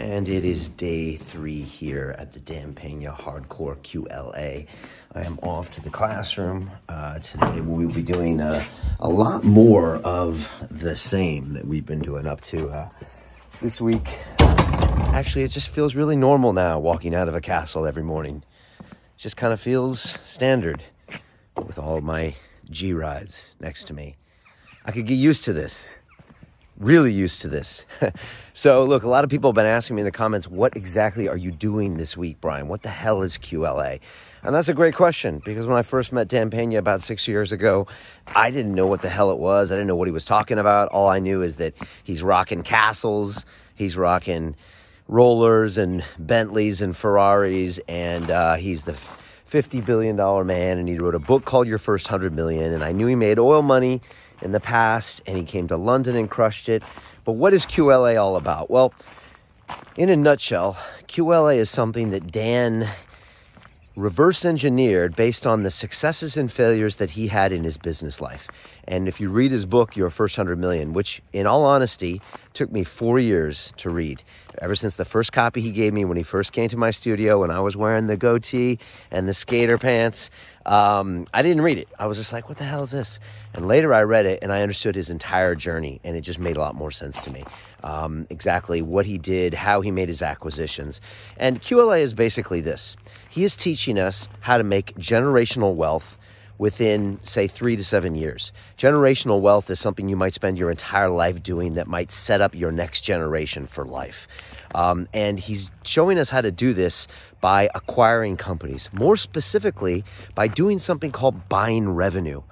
And it is day 3 here at the Dan Peña Hardcore QLA. I am off to the classroom. Today we will be doing a lot more of the same that we've been doing up to this week. Actually, it just feels really normal now walking out of a castle every morning. It just kind of feels standard with all my G rides next to me. I could get used to this. Really used to this. So look, a lot of people have been asking me in the comments, what exactly are you doing this week, Brian? What the hell is QLA? And that's a great question, because when I first met Dan Peña about 6 years ago, I didn't know what the hell it was. I didn't know what he was talking about. All I knew is that he's rocking castles, he's rocking rollers and Bentleys and Ferraris, and he's the $50 billion man, and he wrote a book called Your First $100 Million, and I knew he made oil money in the past, and he came to London and crushed it. But what is QLA all about? Well, in a nutshell, QLA is something that Dan reverse engineered based on the successes and failures that he had in his business life. And if you read his book, Your First $100 Million, which in all honesty took me 4 years to read, ever since the first copy he gave me when he first came to my studio, when I was wearing the goatee and the skater pants, I didn't read it. I was just like, what the hell is this? And later I read it and I understood his entire journey, and it just made a lot more sense to me. Exactly what he did, how he made his acquisitions. And QLA is basically this. He is teaching us how to make generational wealth within, say, 3 to 7 years. Generational wealth is something you might spend your entire life doing that might set up your next generation for life. And he's showing us how to do this by acquiring companies, more specifically by doing something called buying revenue.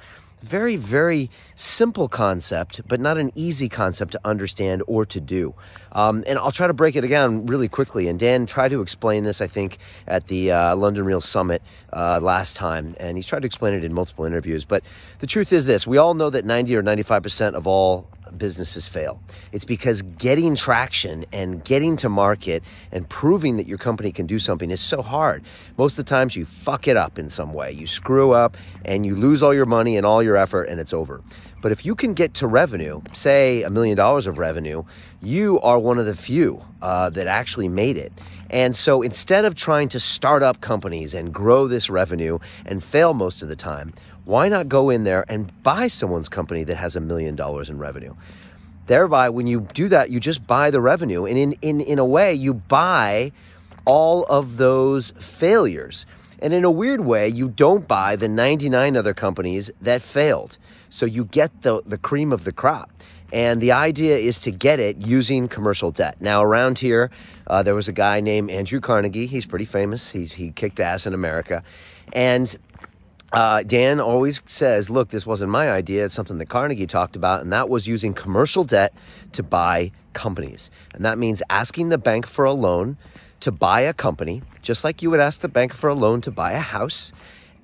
Very, very simple concept, but not an easy concept to understand or to do. And I'll try to break it down really quickly. And Dan tried to explain this, I think, at the London Real Summit last time. And he's tried to explain it in multiple interviews. But the truth is this. We all know that 90 or 95% of all businesses fail. It's because getting traction and getting to market and proving that your company can do something is so hard. Most of the times you fuck it up in some way. You screw up and you lose all your money and all your effort, and it's over. But if you can get to revenue, say $1 million of revenue, you are one of the few that actually made it. And so instead of trying to start up companies and grow this revenue and fail most of the time, why not go in there and buy someone's company that has $1 million in revenue? Thereby, when you do that, you just buy the revenue. And in a way, you buy all of those failures. And in a weird way, you don't buy the 99 other companies that failed. So you get the cream of the crop. And the idea is to get it using commercial debt. Now, around here, there was a guy named Andrew Carnegie. He's pretty famous. He kicked ass in America. And Dan always says, look, this wasn't my idea. It's something that Carnegie talked about, and that was using commercial debt to buy companies. And that means asking the bank for a loan to buy a company, just like you would ask the bank for a loan to buy a house.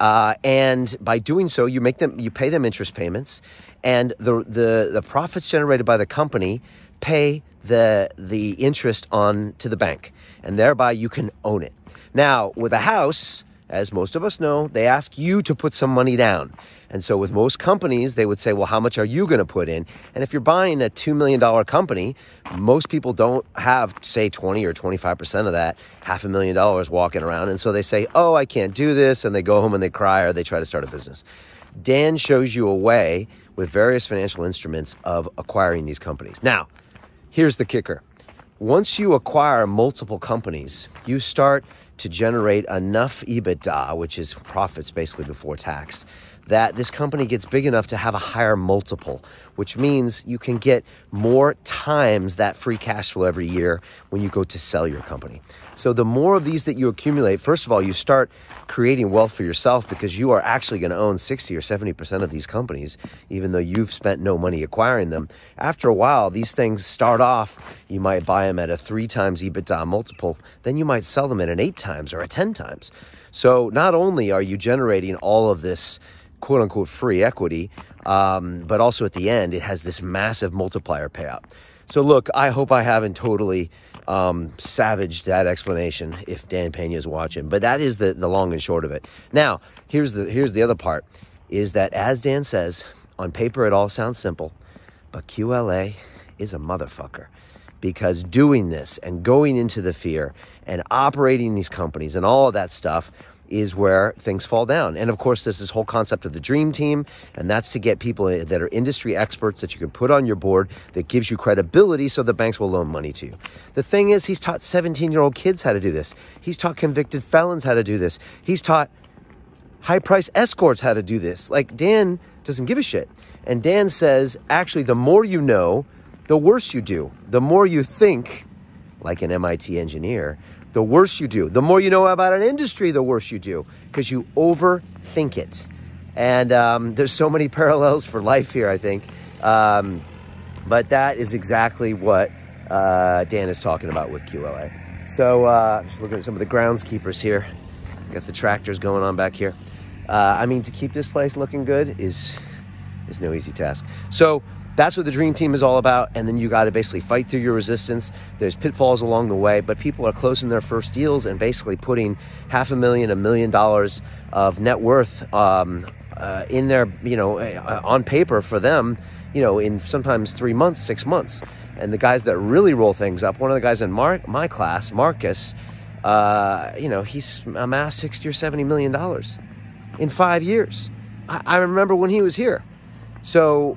And by doing so, you pay them interest payments, and the profits generated by the company pay the interest on to the bank, and thereby you can own it. Now, with a house, as most of us know, they ask you to put some money down. And so with most companies, they would say, well, how much are you going to put in? And if you're buying a $2 million company, most people don't have, say, 20 or 25% of that, $500,000 walking around. And so they say, oh, I can't do this. And they go home and they cry, or they try to start a business. Dan shows you a way with various financial instruments of acquiring these companies. Now, here's the kicker. Once you acquire multiple companies, you start to generate enough EBITDA, which is profits basically before tax, that this company gets big enough to have a higher multiple, which means you can get more times that free cash flow every year when you go to sell your company. So the more of these that you accumulate, first of all, you start creating wealth for yourself, because you are actually going to own 60 or 70% of these companies, even though you've spent no money acquiring them. After a while, these things start off, you might buy them at a 3 times EBITDA multiple, then you might sell them at an 8 times or a 10 times. So not only are you generating all of this quote-unquote free equity, but also at the end, it has this massive multiplier payout. So look, I hope I haven't totally savaged that explanation if Dan Peña is watching, but that is the long and short of it. Now, here's the other part, is that as Dan says, on paper it all sounds simple, but QLA is a motherfucker. because doing this and going into the fear and operating these companies and all of that stuff is where things fall down. And of course, there's this whole concept of the dream team, and that's to get people that are industry experts that you can put on your board that gives you credibility so the banks will loan money to you. The thing is, he's taught 17-year-old kids how to do this. He's taught convicted felons how to do this. He's taught high-price escorts how to do this. Like, Dan doesn't give a shit. And Dan says, actually, the more you know, the worse you do. The more you think, like an MIT engineer, the worse you do. The more you know about an industry, the worse you do, because you overthink it. And there's so many parallels for life here, I think. But that is exactly what Dan is talking about with QLA. So just looking at some of the groundskeepers here. Got the tractors going on back here. I mean, to keep this place looking good is no easy task. So that's what the dream team is all about. And then you got to basically fight through your resistance. There's pitfalls along the way, but people are closing their first deals and basically putting $500,000, $1 million of net worth in their, on paper for them, in sometimes 3 months, 6 months. And the guys that really roll things up, one of the guys in my class, Marcus, he's amassed $60 or $70 million in 5 years. I remember when he was here. So,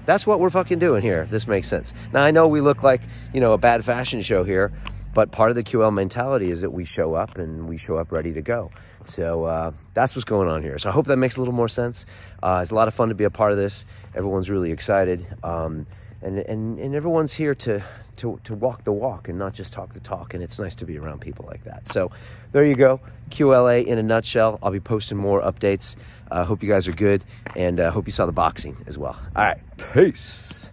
that's what we're fucking doing here, if this makes sense. Now, I know we look like, a bad fashion show here, but part of the QL mentality is that we show up and we show up ready to go. So that's what's going on here. So I hope that makes a little more sense. It's a lot of fun to be a part of this. Everyone's really excited. And everyone's here to walk the walk and not just talk the talk. And it's nice to be around people like that. So there you go. QLA in a nutshell. I'll be posting more updates. Hope you guys are good, and hope you saw the boxing as well. All right, peace.